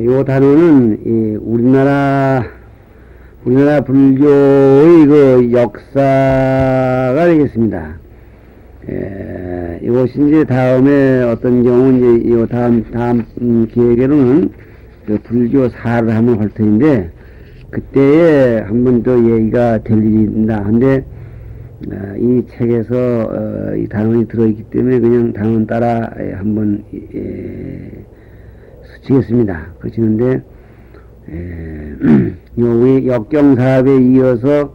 요 단어는 우리나라 불교의 그 역사가 되겠습니다. 이것이 이제 다음에 어떤 경우 이제 요 다음 기획에로는 그 불교사를 한번 할 터인데 그때에 한번 또 얘기가 될 일이 있다. 근데 이 책에서 이 단원이 들어있기 때문에 그냥 단원 따라 한번 스치겠습니다. 그치는데 요 역경사업에 이어서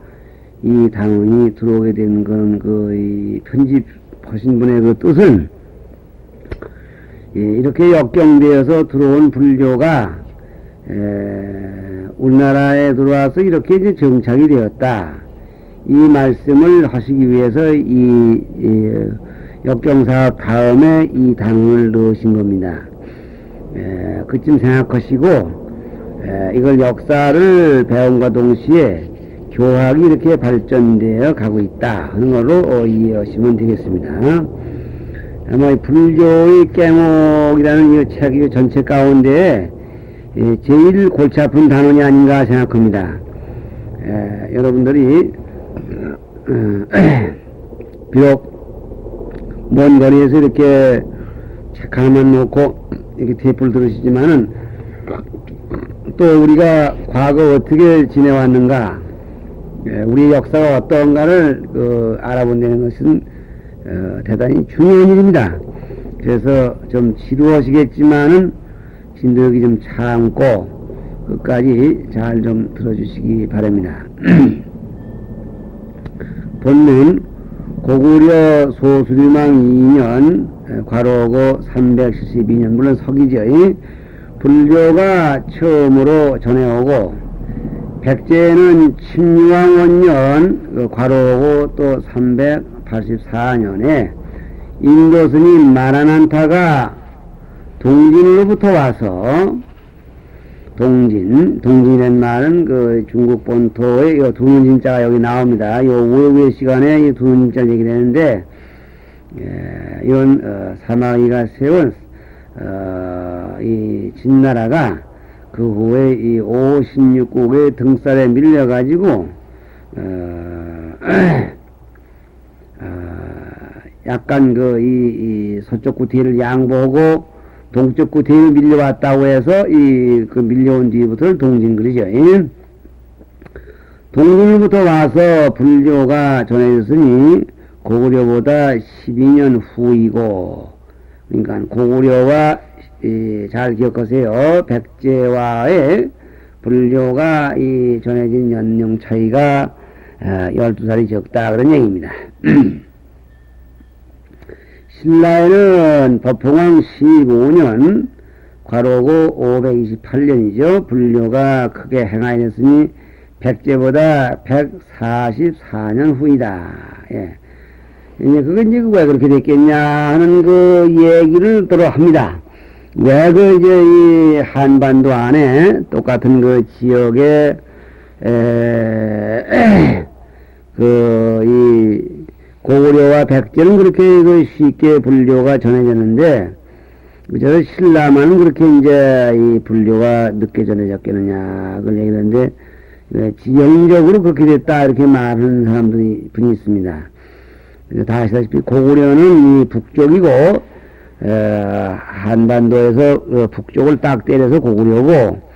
이 단원이 들어오게 된 그런 이 편집하신 분의 그 뜻은 이렇게 역경되어서 들어온 불교가 우리나라에 들어와서 이렇게 이제 정착이 되었다. 이 말씀을 하시기 위해서 이 역경사업 다음에 이 단원을 넣으신 겁니다. 그쯤 생각하시고 이걸 역사를 배움과 동시에 교학이 이렇게 발전되어 가고 있다 하는 걸로 이해하시면 되겠습니다. 아마 불교의 깨목이라는 이 책 전체 가운데 제일 골치 아픈 단원이 아닌가 생각합니다. 여러분들이 비록 먼 거리에서 이렇게 책 하나만 놓고 이렇게 테이프를 들으시지만은 또 우리가 과거 어떻게 지내왔는가, 우리 역사가 어떤가를 알아본다는 것은 대단히 중요한 일입니다. 그래서 좀 지루하시겠지만은 진득이 좀 참고 끝까지 잘 좀 들어주시기 바랍니다. 본문 고구려 소수리망 2년 괄호고 372년 물론 서기죠. 불교가 처음으로 전해오고 백제는 침유왕 원년 괄호고 또 384년에 인도 스님 마라난타가 동진으로부터 와서 동진이라는 말은 그 중국 본토의 요 두문진자가 여기 나옵니다. 요 우회 시간에 이 두문진자 얘기를 했는데, 이런 사마귀가 세운 이 진나라가 그 후에 이 56국의 등살에 밀려가지고 약간 이 서쪽 구티를 양보하고 동쪽 구티를 밀려왔다고 해서 그 밀려온 뒤부터는 동진 그러죠. 동진으로부터 와서 불교가 전해졌으니 고구려보다 12년 후이고, 그러니까 고구려와 잘 기억하세요. 백제와의 불교가 전해진 연령 차이가 12살이 적다 그런 얘기입니다. 신라에는 법홍왕 15년 괄호고 528년이죠. 불교가 크게 행하였으니 백제보다 144년 후이다. 그건 이제 왜 그렇게 됐겠냐 하는 그 얘기를 들어 합니다. 왜 이 한반도 안에 똑같은 그 지역에 이 고구려와 백제는 그렇게 쉽게 불교가 전해졌는데, 그저 신라만은 그렇게 이제 이 불교가 늦게 전해졌겠느냐, 그걸 얘기하는데, 지형적으로 그렇게 됐다, 이렇게 말하는 사람들이 분이 있습니다. 다 아시다시피 고구려는 이 북쪽이고, 한반도에서 북쪽을 딱 때려서 고구려고,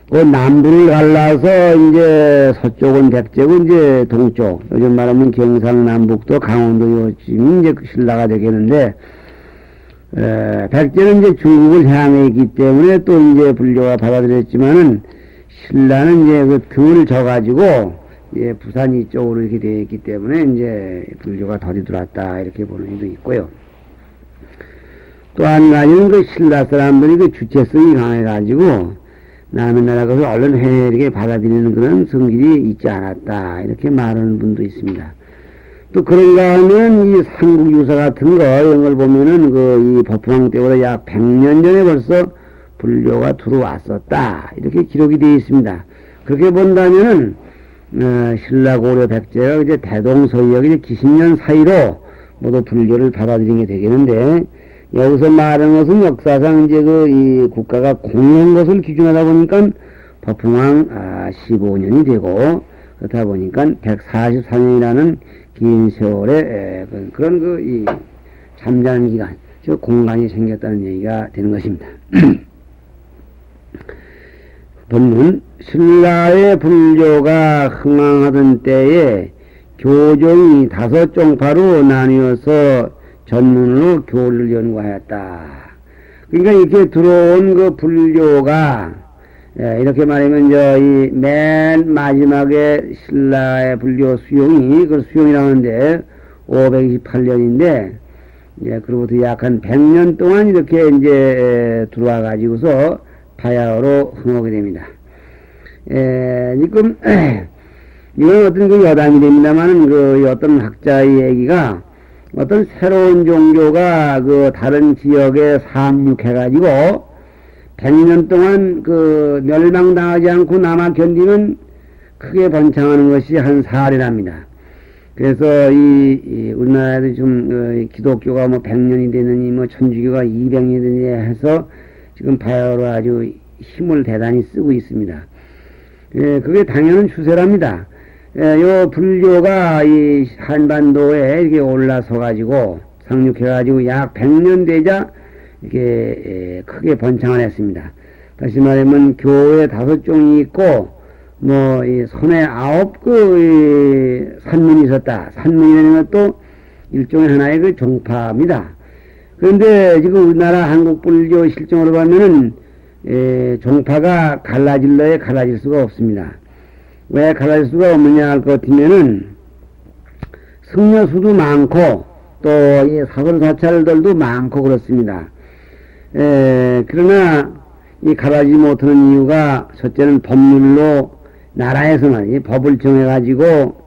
그 남부를 갈라서 이제 서쪽은 백제고 이제 동쪽, 요즘 말하면 경상남북도 강원도 요쯤이 이제 신라가 되겠는데, 백제는 이제 중국을 향해 있기 때문에 또 이제 불교가 받아들였지만은 신라는 이제 덜 져가지고 부산 이쪽으로 이렇게 되어 있기 때문에 이제 불교가 덜이 들어왔다 이렇게 보는 일도 있고요. 또 한 가지는 신라 사람들이 주체성이 강해가지고 남의 나라 것을 얼른 이렇게 받아들이는 그런 성질이 있지 않았다 이렇게 말하는 분도 있습니다. 또 그런가 하면 이 삼국유사 같은 거 이런 걸 보면은 이 법황 때보다 약 100년 전에 벌써 불교가 들어왔었다 이렇게 기록이 되어 있습니다. 그렇게 본다면은 신라 고려 백제가 이제 대동서역 이제 기신년 사이로 모두 불교를 받아들이게 되겠는데, 여기서 말하는 것은 역사상 이제 이 국가가 공유한 것을 기준하다 보니까 법흥왕 15년이 되고, 그렇다 보니까 144년이라는 긴 세월에 그런 이 잠자는 기간, 즉 공간이 생겼다는 얘기가 되는 것입니다. 본문, 신라의 불교가 흥황하던 때에 교종이 5종파로 나뉘어서 전문으로 교를 연구하였다. 그러니까 이렇게 들어온 그 불교가, 이렇게 말하면 이 맨 마지막에 신라의 불교 수용이, 그 수용이라고 하는데 528년인데, 그로부터 약 한 100년 동안 이렇게 이제 들어와 가지고서 바야흐로 흥하게 됩니다. 지금 이건 어떤 그 여담이 됩니다만은 그 어떤 학자의 얘기가, 어떤 새로운 종교가 그 다른 지역에 상륙해가지고 100년 동안 그 멸망당하지 않고 남아 견디면 크게 번창하는 것이 한 사례랍니다. 그래서 이 우리나라에도 좀 기독교가 뭐 100년이 되느니 뭐 천주교가 200년이 되느니 해서 지금 바야흐로 아주 힘을 대단히 쓰고 있습니다. 그게 당연한 추세랍니다. 요 불교가 이 한반도에 이렇게 올라서 가지고 상륙해 가지고 약 100년 되자 이렇게 크게 번창을 했습니다. 다시 말하면 교회 5종이 있고 뭐 이 손에 9 산문이 있었다. 산문이라는 것도 일종의 하나의 그 종파입니다. 그런데 지금 우리나라 한국 불교 실정으로 보면은 종파가 갈라질 수가 없습니다. 왜 갈라질 수가 없느냐 할 것 같으면은 승려수도 많고 또 이 사설사찰들도 많고 그렇습니다. 그러나 이 갈라지지 못하는 이유가 첫째는 법률로 나라에서는 이 법을 정해가지고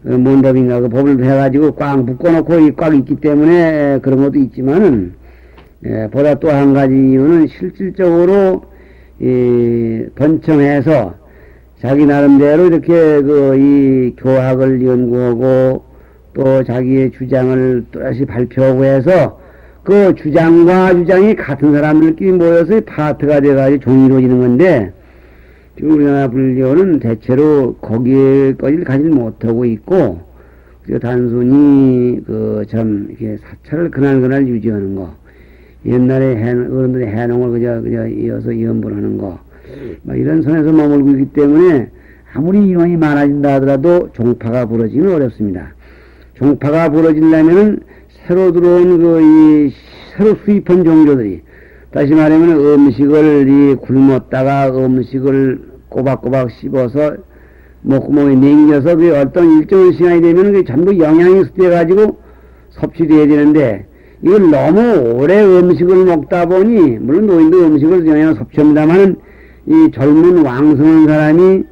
뭔 법인가 그 법을 해가지고 꽉 묶어놓고 꽉 있기 때문에 그런 것도 있지만은 보다 또 한 가지 이유는 실질적으로 번청해서 자기 나름대로 이렇게 이 교학을 연구하고 또 자기의 주장을 또다시 발표하고 해서 그 주장과 주장이 같은 사람들끼리 모여서 파트가 돼가지고 종이 이루어지는 건데, 지금 우리나라 불교는 대체로 거기에까지를 가지 못하고 있고, 단순히 이렇게 사찰을 그날 유지하는 거, 옛날에 어른들의 해농을 그저 이어서 연불하는 거, 이런 선에서 머물고 있기 때문에 아무리 인원이 많아진다 하더라도 종파가 부러지기는 어렵습니다. 종파가 부러지려면은 새로 들어온 새로 수입한 종교들이, 다시 말하면 음식을 굶었다가 음식을 꼬박꼬박 씹어서 목구멍에 남겨서 어떤 일정한 시간이 되면 그게 전부 영양이 습돼가지고 섭취돼야 되는데, 이걸 너무 오래 음식을 먹다 보니, 물론 노인도 음식을 영양을 섭취합니다만은 이 젊은 왕성한 사람이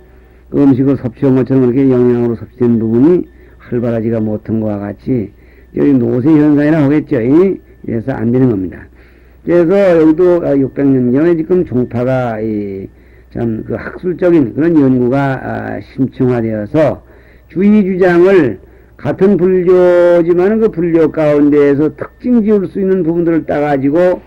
그 음식을 섭취한 것처럼 그렇게 영양으로 섭취된 부분이 활발하지가 못한 것과 같이 여기 노쇠 현상이라고 하겠죠. 그래서 안 되는 겁니다. 그래서 여기도 600년 전에 지금 종파가 참 그 학술적인 그런 연구가 심층화되어서 주의 주장을 같은 불교지만 그 불교 가운데에서 특징 지을 수 있는 부분들을 따가지고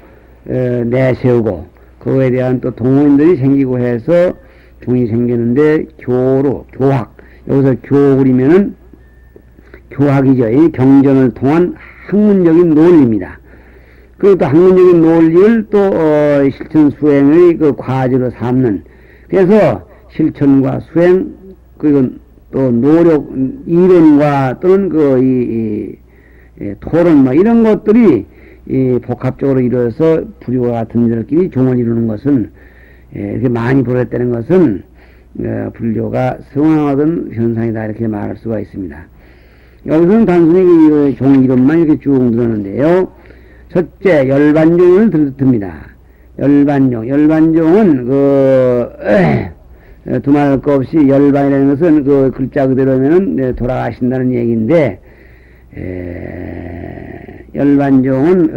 내세우고 그거에 대한 또 동호인들이 생기고 해서 종이 생기는데 교학, 여기서 교울이면은 교학이죠. 이 경전을 통한 학문적인 논리입니다. 그리고 또 학문적인 논리를 또 실천 수행의 그 과제로 삼는, 그래서 실천과 수행 그리고 또 노력, 이론과 또는 토론 이런 것들이 복합적으로 이루어서 불교와 같은 이들끼리 종을 이루는 것은, 이렇게 많이 벌어졌다는 것은 불교가 성황하던 현상이다 이렇게 말할 수가 있습니다. 여기서는 단순히 종 이름만 이렇게 쭉 들었는데요. 첫째, 열반종을 듭니다. 열반종은 두말할 것 없이 열반이라는 것은 그 글자 그대로면은 돌아가신다는 얘기인데, 열반종은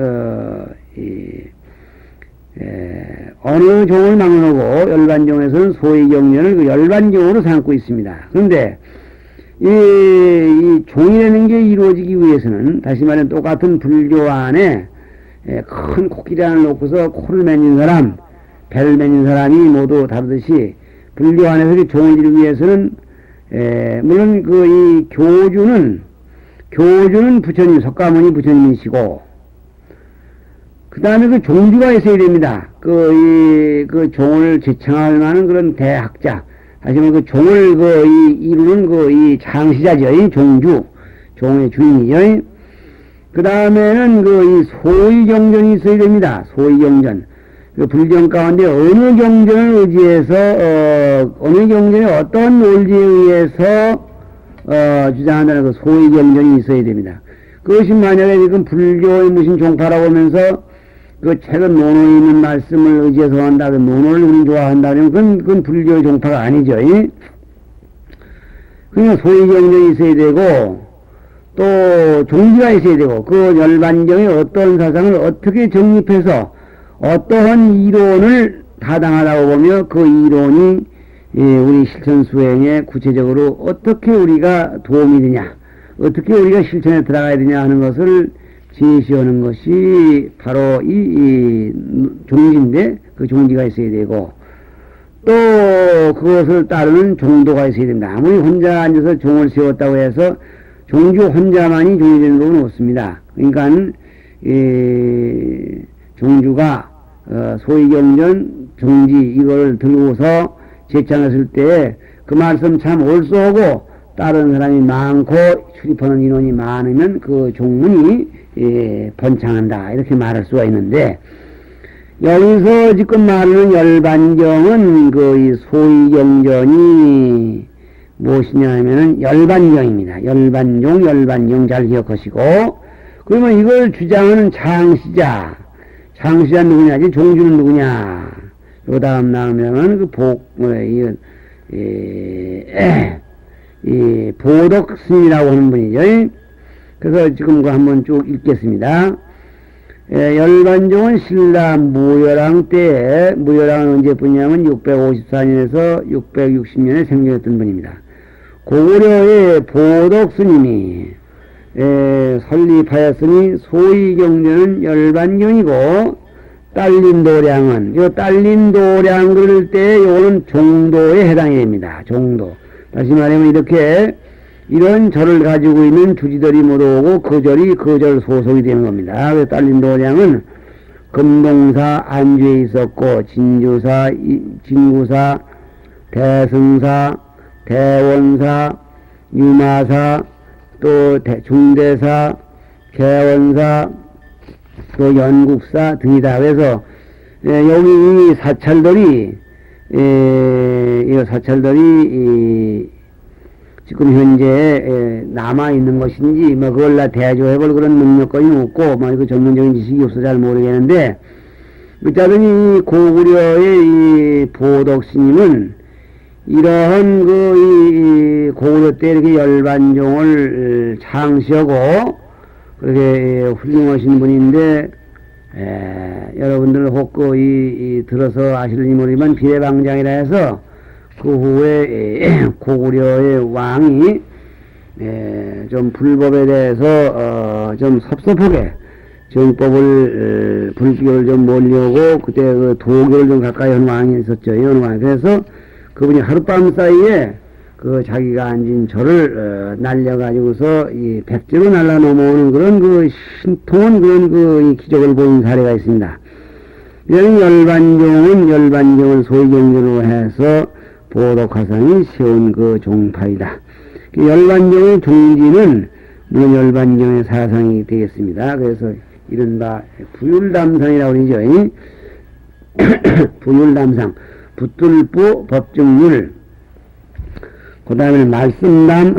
어느 종을 막론하고 열반종에서는 소위 경전을 그 열반종으로 삼고 있습니다. 그런데 이 종이라는 게 이루어지기 위해서는, 다시 말하면 똑같은 불교 안에 큰 코끼리 하나를 놓고서 코를 매는 사람, 배를 매는 사람이 모두 다르듯이 불교 안에서 이 종을 이루기 위해서는 물론 이 교주는 부처님, 석가모니 부처님이시고, 그 다음에 그 종주가 있어야 됩니다. 그 종을 제청할 만한 그런 대학자. 다시 말하면 그 종을 이루는 이 장시자죠. 이 종주. 종의 주인이죠. 그 다음에는 이 소위경전이 있어야 됩니다. 소위경전. 그 불경 가운데 어느 경전을 의지해서, 어느 경전에 어떤 논리에 의해서, 주장한다는 그 소위경전이 있어야 됩니다. 그것이 만약에 지금 불교의 무슨 종파라고 하면서 그 최근 논어에 있는 말씀을 의지해서 한다, 그 논어를 우리는 좋아한다면 그건 불교의 종파가 아니죠. 그냥 소위경전이 있어야 되고, 또 종지가 있어야 되고, 그 열반경의 어떤 사상을 어떻게 정립해서 어떠한 이론을 타당하다고 보며 그 이론이 우리 실천 수행에 구체적으로 어떻게 우리가 도움이 되냐, 어떻게 우리가 실천에 들어가야 되냐 하는 것을 제시하는 것이 바로 이 종지인데, 그 종지가 있어야 되고, 또 그것을 따르는 종도가 있어야 된다. 아무리 혼자 앉아서 종을 세웠다고 해서 종주 혼자만이 종이 되는 건 없습니다. 그러니까 종주가 소위경전, 종지 이걸 들고서 제창했을 때 그 말씀 참 옳소하고 다른 사람이 많고 출입하는 인원이 많으면 그 종문이 번창한다, 이렇게 말할 수가 있는데, 여기서 지금 말하는 열반경은 이 소위경전이 무엇이냐 하면은 열반경입니다. 열반경 잘 기억하시고, 그러면 이걸 주장하는 장시자 누구냐, 종주는 누구냐, 그 다음 나오면은 이 보덕스님이라고 하는 분이죠. 그래서 지금 한번 쭉 읽겠습니다. 열반종은 신라 무열왕 때에, 무열왕은 언제 분이냐면 654년에서 660년에 생겨났던 분입니다. 고구려의 보덕스님이 설립하였으니 소위경전은 열반경이고, 딸린도량은, 딸린도량 그럴 때 요거는 종도에 해당이 됩니다. 종도. 다시 말하면 이렇게 이런 절을 가지고 있는 주지들이 모두 오고 그 절이 그 절 소속이 되는 겁니다. 그래서 딸린도량은 금동사 안주에 있었고, 진주사, 진구사, 대승사, 대원사, 유마사, 또 중대사, 개원사, 또 연국사 등이다. 그래서 여기 이 사찰들이 지금 현재 남아 있는 것인지 그걸 다 대조해볼 그런 능력권이 없고 그 전문적인 지식이 없어 잘 모르겠는데, 어쩌든 이 고구려의 이 보덕스님은 이러한 이 고구려 때 이렇게 열반종을 창시하고 그렇게 훌륭하신 분인데, 여러분들 혹 들어서 아실지 모르지만 비례방장이라 해서 그 후에 고구려의 왕이 좀 불법에 대해서 좀 섭섭하게 정법을 불교를 좀 몰려오고 그때 그 도교를 좀 가까이 한 왕이 있었죠. 이런 왕. 그래서 그분이 하룻밤 사이에 그 자기가 앉은 절을 날려가지고서 이 백제로 날라 넘어오는 그런 신통한 그런 이 기적을 보인 사례가 있습니다. 이런 열반종을 소위경전으로 해서 보덕화상이 세운 그 종파이다. 열반종의 종지는 물론 열반종의 사상이 되겠습니다. 그래서 이른바 부율담상이라고 그러죠. 부율담상, 붙들부 법정률, 그 다음에 말씀담,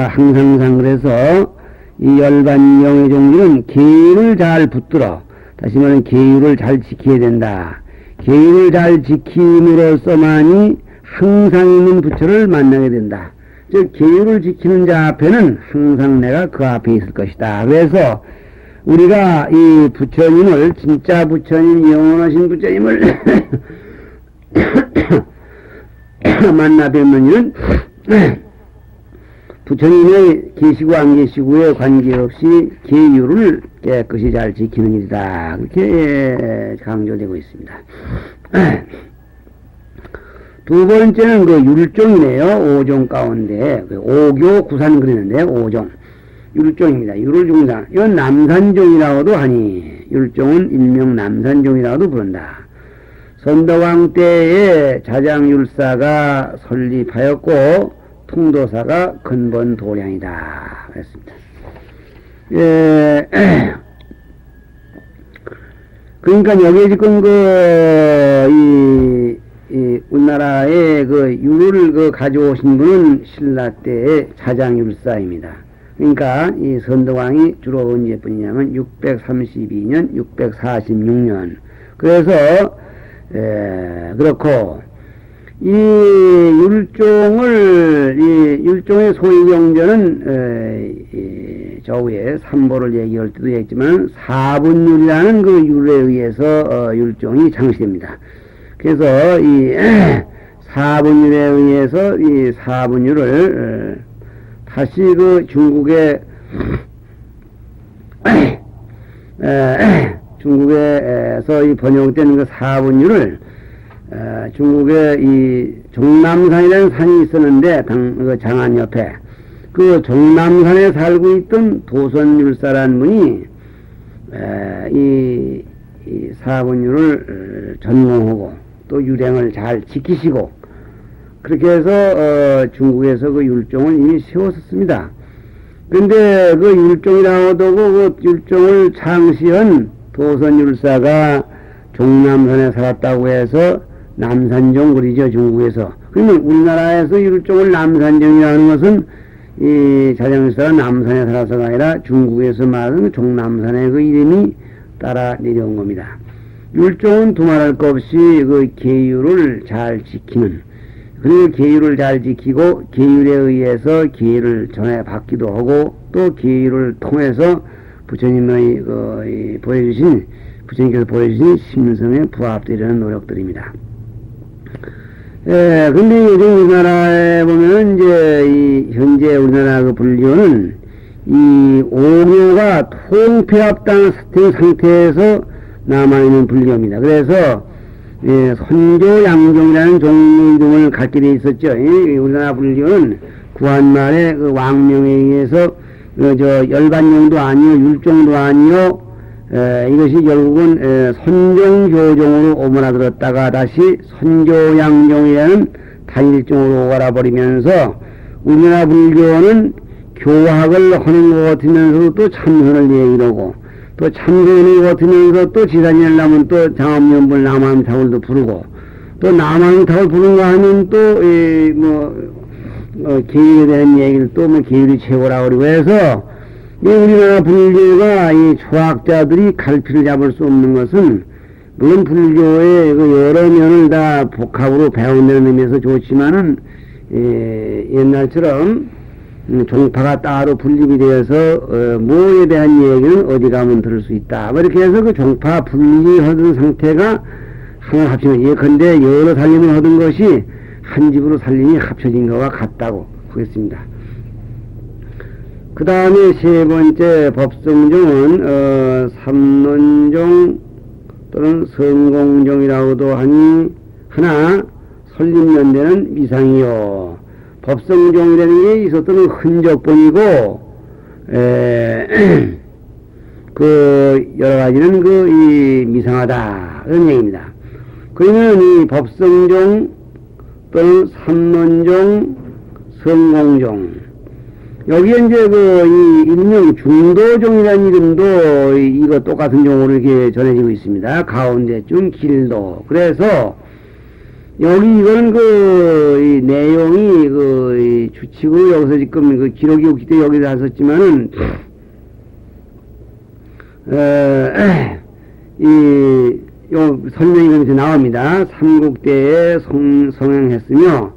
항상상. 그래서 이 열반경의 종류는 계율을 잘 붙들어, 다시 말하면 계율을 잘 지켜야 된다. 계율을 잘 지킴으로써만이 항상 있는 부처를 만나게 된다. 즉 계율을 지키는 자 앞에는 항상 내가 그 앞에 있을 것이다. 그래서 우리가 이 부처님을, 진짜 부처님, 영원하신 부처님을 만나 뵙는 일은 부처님의 계시고 안 계시고에 관계없이 계율을 깨끗이 잘 지키는 일이다. 그렇게 강조되고 있습니다. 두 번째는 그 율종이네요. 오종 가운데 오교 구산 그리는데 오종 율종입니다. 율을 중상 이건 남산종이라고도 하니 율종은 일명 남산종이라고도 부른다. 선덕왕 때에 자장율사가 설립하였고 통도사가 근본 도량이다. 그랬습니다. 예, 그러니까 여기 지금 우리나라에 율을 가져오신 분은 신라 때의 자장율사입니다. 그러니까 이 선덕왕이 주로 언제뿐이냐면 632년, 646년. 그래서 그렇고 이 율종의 소유경전은 저 위에 삼보를 얘기할 때도 했지만 사분율이라는 그 율에 의해서 율종이 창시됩니다. 그래서 이 사분율에 의해서 이 사분율을 다시 그 중국에서 이 번역된 그 사분율을 중국에 이 종남산이라는 산이 있었는데 그 장안 옆에 그 종남산에 살고 있던 도선율사라는 분이 이 사분율을 전공하고 또 유행을 잘 지키시고 그렇게 해서 중국에서 그 율종을 이미 세웠었습니다. 그런데 그 율종이라고도 그 율종을 창시한 도선율사가 종남산에 살았다고 해서 남산종 그리죠, 중국에서. 그러면 우리나라에서 율종을 남산종이라는 것은 이 자장율사가 남산에 살아서가 아니라 중국에서 말하는 종남산의 그 이름이 따라 내려온 겁니다. 율종은 두말할 것 없이 그 계율을 잘 지키는, 그리고 계율을 잘 지키고 계율에 의해서 계율을 전해받기도 하고 또 계율을 통해서 부처님의 부처님께서 보여주신 심성에 부합되려는 노력들입니다. 근데 요즘 우리나라에 보면 이제 현재 우리나라 그 불교는 이 오교가 통폐합된 상태에서 남아있는 불교입니다. 그래서 선조 양종이라는 종류 이름을 갖게 돼 있었죠. 우리나라 불교는 구한말에 그 왕명에 의해서 열반종도 아니요 율종도 아니요 이것이 결국은 선종교종으로 오므라들었다가 다시 선조양종이라는 단일종으로 오가라 버리면서 우리나라 불교는 교학을 하는 것 같으면서도 또 참선을 얘기하고 또 참선을 같으면서 또 지산이를 나면 또 장엄연불 남한타월도 부르고 또 남한타월 부른가 하면 또 계율에 대한 얘기를 또 계율이 최고라고 그러고 해서 우리나라 불교가 이 초학자들이 갈피를 잡을 수 없는 것은 물론 불교의 그 여러 면을 다 복합으로 배운다는 의미에서 좋지만은 옛날처럼 종파가 따로 분립이 되어서 뭐에 대한 얘기는 어디 가면 들을 수 있다. 이렇게 해서 그 종파 분리하던 상태가 하나 합치면 예컨대 여러 살림을 하던 것이 한 집으로 살림이 합쳐진 것과 같다고 하겠습니다. 그 다음에 세 번째 법성종은 삼론종 또는 성공종이라고도 하나 설립연대는 미상이요. 법성종이라는 게 있었던 흔적본이고 여러 가지는 이 미상하다 그런 얘기입니다. 그러면 이 법성종 또는 삼론종 성공종 여기에 이제 이 일명 중도종이라는 이름도 이거 똑같은 종으로 이렇게 전해지고 있습니다. 가운데쯤 길도. 그래서 여기 이거는 이 내용이 이 주칙으로 여기서 지금 기록이 없기 때문에 여기다 썼지만은 요 설명이 여기서 나옵니다. 삼국대에 성행했으며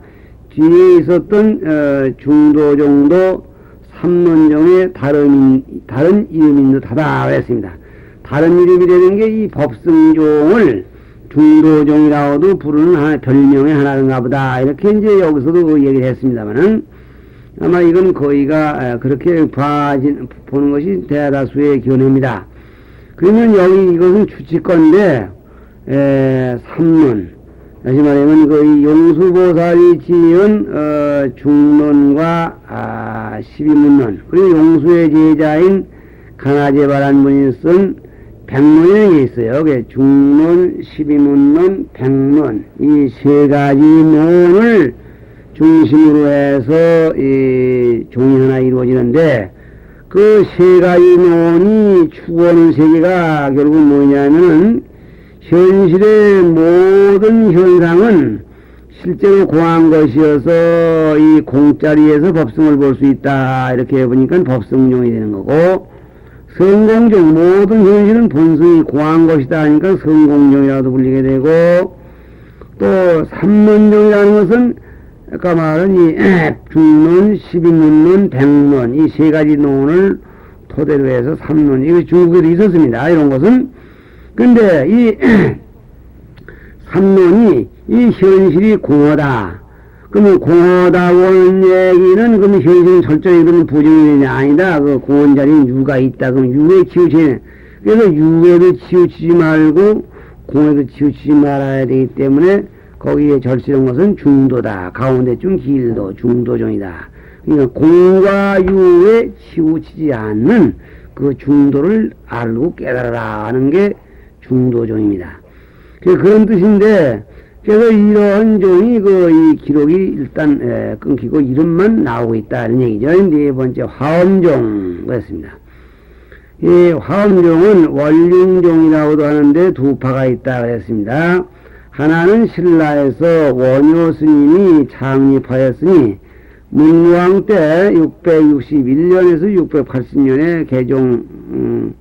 뒤에 있었던 중도종도 삼론종의 다른 이름인 듯하다 그랬습니다. 다른 이름이라는 게 이 법성종을 중도종이라고도 부르는 별명의 하나인가 보다 이렇게 이제 여기서도 얘기를 했습니다만은 아마 이건 거의가 그렇게 보는 것이 대다수의 견해입니다. 그러면 여기 이것은 추치건데 삼론, 다시 말하면 그 용수보살이 지은 중론과 12문론, 그리고 용수의 제자인 가나제바라는 분이 쓴 백론이라는 게 있어요. 중론, 12문론, 백론, 이 세 가지 논을 중심으로 해서 이 종이 하나 이루어지는데, 그 세 가지 논이 추구하는 세계가 결국 뭐냐면은, 현실의 모든 현상은 실제로 공한 것이어서 이 공짜리에서 법성을 볼 수 있다, 이렇게 보니까 법성종이 되는 거고, 성공종, 모든 현실은 본성이 공한 것이다 하니까 성공종이라도 불리게 되고, 또 삼론종이라는 것은 아까 말한 이 중론, 12문론, 백론, 이 세 가지 논을 토대로 해서 삼론, 이거 중국에도 있었습니다. 이런 것은. 근데 이 삼론이 이 현실이 공허다. 그러면 공허다고 하는 얘기는 그러면 현실은 철저히 그러면 부정이 되냐? 아니다. 그 공허한 자리에 유가 있다. 그럼 유에 치우치네. 그래서 유에도 치우치지 말고 공에도 치우치지 말아야 되기 때문에 거기에 절실한 것은 중도다. 가운데쯤 길도 중도종이다. 그러니까 공과 유에 치우치지 않는 그 중도를 알고 깨달아라 하는 게 중도종입니다. 그런 뜻인데, 그래서 이러한 종이 이 기록이 일단 끊기고 이름만 나오고 있다 이런 얘기죠. 네 번째 화엄종 그랬습니다. 이 화엄종은 원륜종이라고도 하는데 두 파가 있다 그랬습니다. 하나는 신라에서 원효 스님이 창립하였으니 문무왕 때 661년에서 680년에 개종하였고,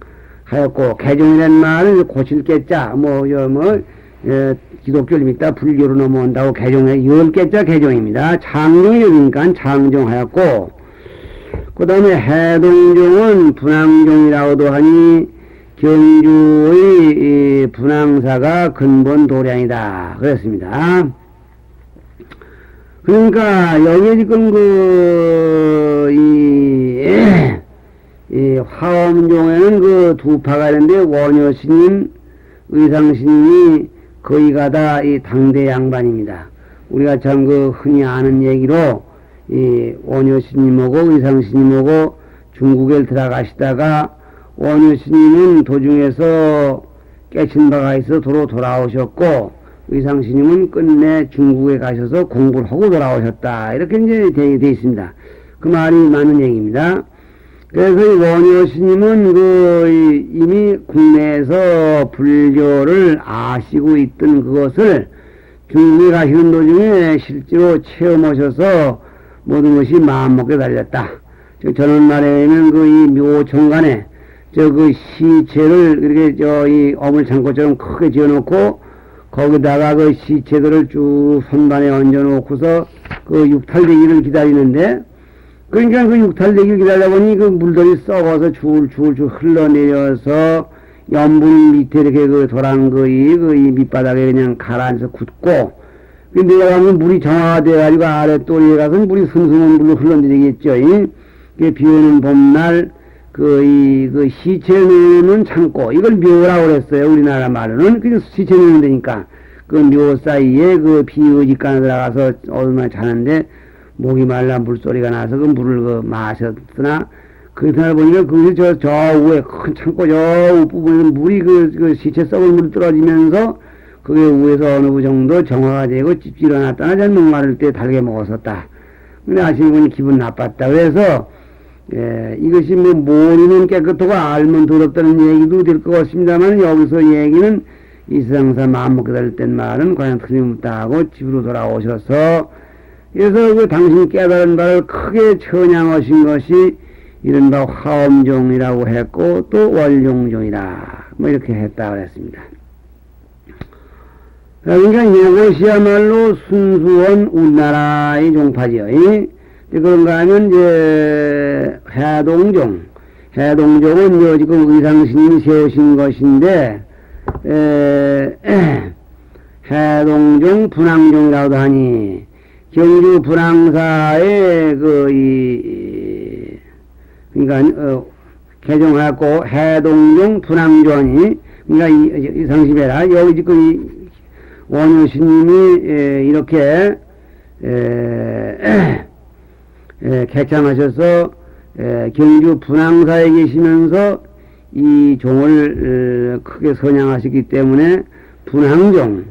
개종이라는 말을 고칠 개자 기독교를 믿다 불교로 넘어온다고 개종해 10개자 개종입니다. 창종이 되니까 창종하였고, 그 다음에 해동종은 분황종이라고도 하니 경주의 분황사가 근본 도량이다 그랬습니다. 그러니까 여기에 지금 이 화엄종에는 그 두 파가 있는데, 원효스님, 의상스님이 거의가 다 이 당대 양반입니다. 우리가 참 흔히 아는 얘기로 이 원효스님하고 의상스님하고 중국에 들어가시다가 원효스님은 도중에서 깨친 바가 있어 도로 돌아오셨고, 의상스님은 끝내 중국에 가셔서 공부를 하고 돌아오셨다. 이렇게 이제 돼 있습니다. 그 말이 맞는 얘기입니다. 그래서 원효 스님은 이미 국내에서 불교를 아시고 있던 그것을 중국에 가시는 도중에 실제로 체험하셔서 모든 것이 마음먹게 달렸다. 저는 말에는 이 묘청간에 시체를 이렇게 이 어물창고처럼 크게 지어놓고 거기다가 시체들을 쭉 선반에 얹어놓고서 육탈되기를 기다리는데, 그러니까 육탈되기를 기다리다 보니 물들이 썩어서 줄줄줄 흘러내려서 연분 밑에 이렇게 도랑 이 밑바닥에 그냥 가라앉아서 굳고, 근데 내려가면 물이 정화돼가지고 아래 또리에 가서 물이 슴슴한 물로 흘러내리겠죠. 비 오는 봄날 시체 넣는 창고, 이걸 묘라고 그랬어요. 우리나라 말로는. 그래서 시체 넣는 데니까. 묘 사이에 비의직간에 들어가서 얼마나 자는데, 목이 말라 물소리가 나서 물을 마셨으나, 그날 보니까 저 위에 큰 창고 저 부분에서 물이 시체 썩은 물이 떨어지면서, 그게 위에서 어느 정도 정화가 되고 찝찝 일어났다나 잘 목마를 때 달게 먹었었다. 근데 아시는 분이 기분 나빴다. 그래서, 이것이 모르면 깨끗하고 알면 더럽다는 얘기도 될 것 같습니다만, 여기서 얘기는 이 세상사 마음먹게 될 땐 말은 과연 틀림없다 하고 집으로 돌아오셔서, 그래서 당신이 깨달은 바를 크게 천양하신 것이 이른바 화엄종이라고 했고, 또 원룡종이라 이렇게 했다 그랬습니다. 그러니까 이것이야말로 순수한 우리나라의 종파지요. 그런가 하면 해동종은 지금 의상스님이 세우신 것인데, 해동종, 분황종이라고도 하니, 경주 분황사에 그러니까 개정하고 해동종 분황조원이 그러니까 이 상심해라. 여기 지금 이 원효 스님이 이렇게 개참하셔서 경주 분황사에 계시면서 이 종을 크게 선양하시기 때문에 분황종,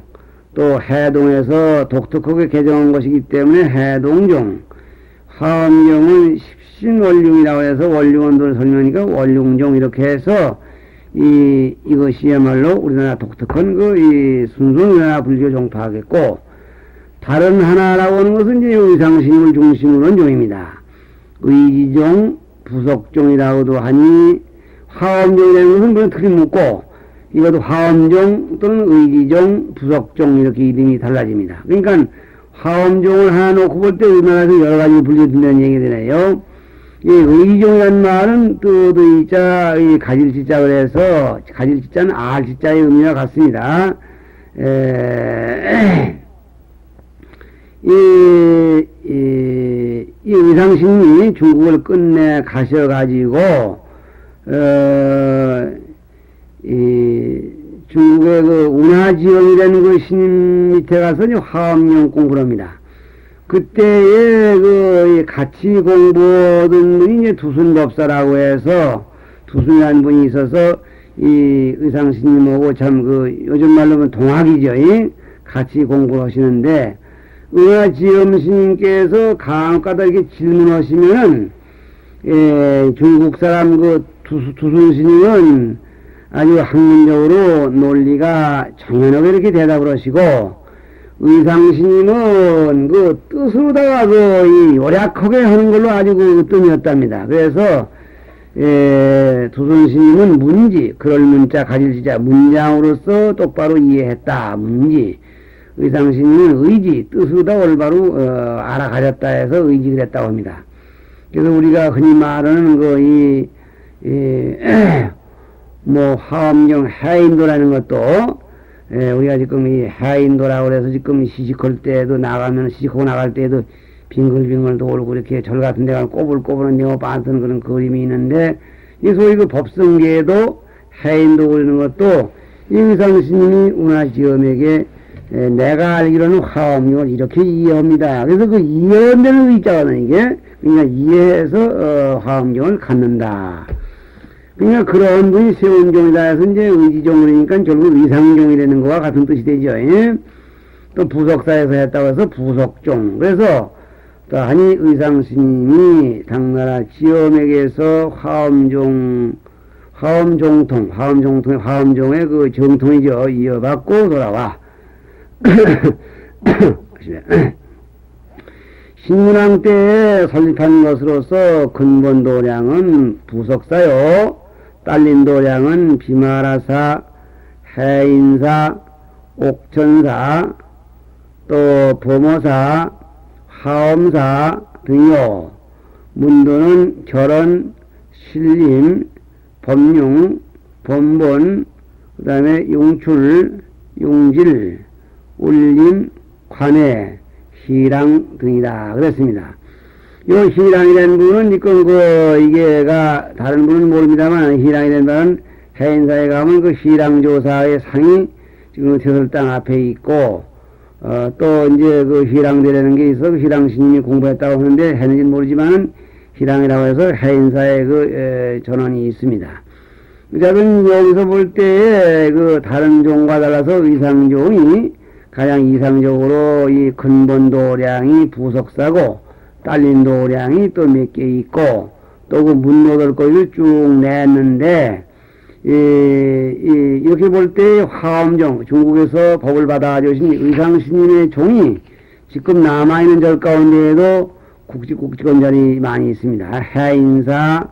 또 해동에서 독특하게 개정한 것이기 때문에 해동종, 화엄종은 십신원룡이라고 해서 원룡원도를 설명하니까 원룡종 이렇게 해서 이것이야말로 우리나라 독특한 이 순수 우리나라 불교 종파겠고, 다른 하나라고 하는 것은 이제 의상스님을 중심으로 한 종입니다. 의지종, 부석종이라고도 하니, 화엄종이라는 것은 그냥 틀림없고, 이것도 화엄종 또는 의지종, 부석종 이렇게 이름이 달라집니다. 그러니까 화엄종을 하나 놓고 볼 때 우리나라에서 여러 가지 불려진다는 얘기가 되네요. 이 의지종이라는 말은 뜻의자, 이 가질지자 그래서 가질지자는 알지자의 의미와 같습니다. 이 의상신이 중국을 끝내 가셔가지고 중국의 운하지영이라는 그 스님 밑에 가서 화엄령 공부를 합니다. 그때에 같이 공부하던 분이 이제 두순법사라고 해서, 두순이라는 분이 있어서 이 의상스님하고 참 요즘 말로 하면 동학이죠. 같이 공부를 하시는데, 운하지영 스님께서 가끔가다 이렇게 질문하시면은, 중국 사람 두순 스님은 아주 학문적으로 논리가 정연하게 이렇게 대답을 하시고, 의상스님은 뜻으로다가 요략하게 하는 걸로 아주 으뜸이었답니다. 그래서, 두순 스님은 문지, 그럴 문자, 가질지자, 문장으로서 똑바로 이해했다, 문지. 의상스님은 의지, 뜻으로다 올바로, 알아가졌다 해서 의지 그랬다고 합니다. 그래서 우리가 흔히 말하는 화엄경 해인도라는 것도, 우리가 지금 이 해인도라고 그래서 지금 시식할 때도 시식하고 나갈 때도 빙글빙글 돌고 이렇게 절 같은 데가 꼬불꼬불한 데가 많던 그런 그림이 있는데, 이 소위 법성계에도 해인도 그리는 것도 이 의상스님이 운하지엄에게 내가 알기로는 화엄경을 이렇게 이해합니다. 그래서 이해한다는 의자가 이게, 그러니까 이해해서 화엄경을 갖는다. 그러니까 그런 분이 세운종이다 해서 이제 의지종이니까 결국 의상종이라는 거와 같은 뜻이 되죠. 또 부석사에서 했다고 해서 부석종. 그래서 또 한이 의상스님이 당나라 지엄에게서 화엄종의 정통이죠. 이어받고 돌아와. 신문왕 때에 설립한 것으로서 근본도량은 부석사요, 딸린 도량은 비마라사, 해인사, 옥천사, 또 범어사, 화엄사 등이요. 문도는 결혼, 신림, 법융, 법본, 그 다음에 용출, 용질, 울림, 관해, 희랑 등이다 그랬습니다. 이 희랑이라는 분은 이게가 다른 분은 모릅니다만, 희랑이라는 분은 해인사에 가면 희랑조사의 상이 지금 태설당 앞에 있고, 또 이제 희랑대라는 게 있어 희랑스님이 공부했다고 하는데 했는지는 모르지만 희랑이라고 해서 해인사에 전원이 있습니다. 그러면 여기서 볼 때에 다른 종과 달라서 의상종이 가장 이상적으로 이 근본도량이 부석사고, 딸린 도량이 또 몇 개 있고, 또 문노들 거기를 쭉 냈는데, 이렇게 볼 때 화엄종, 중국에서 법을 받아주신 의상스님의 종이 지금 남아있는 절 가운데에도 국직원전이 많이 있습니다. 해인사,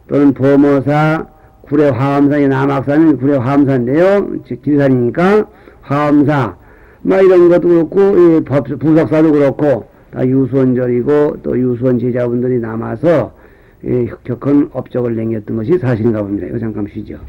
또는 범어사, 구례화엄사, 남악사는 구례화엄사인데요. 지리산이니까 화엄사, 이런 것도 그렇고, 부석사도 그렇고, 다 유수원절이고, 또 유수원 제자분들이 남아서, 격한 업적을 남겼던 것이 사실인가 봅니다. 이거 잠깐 쉬죠.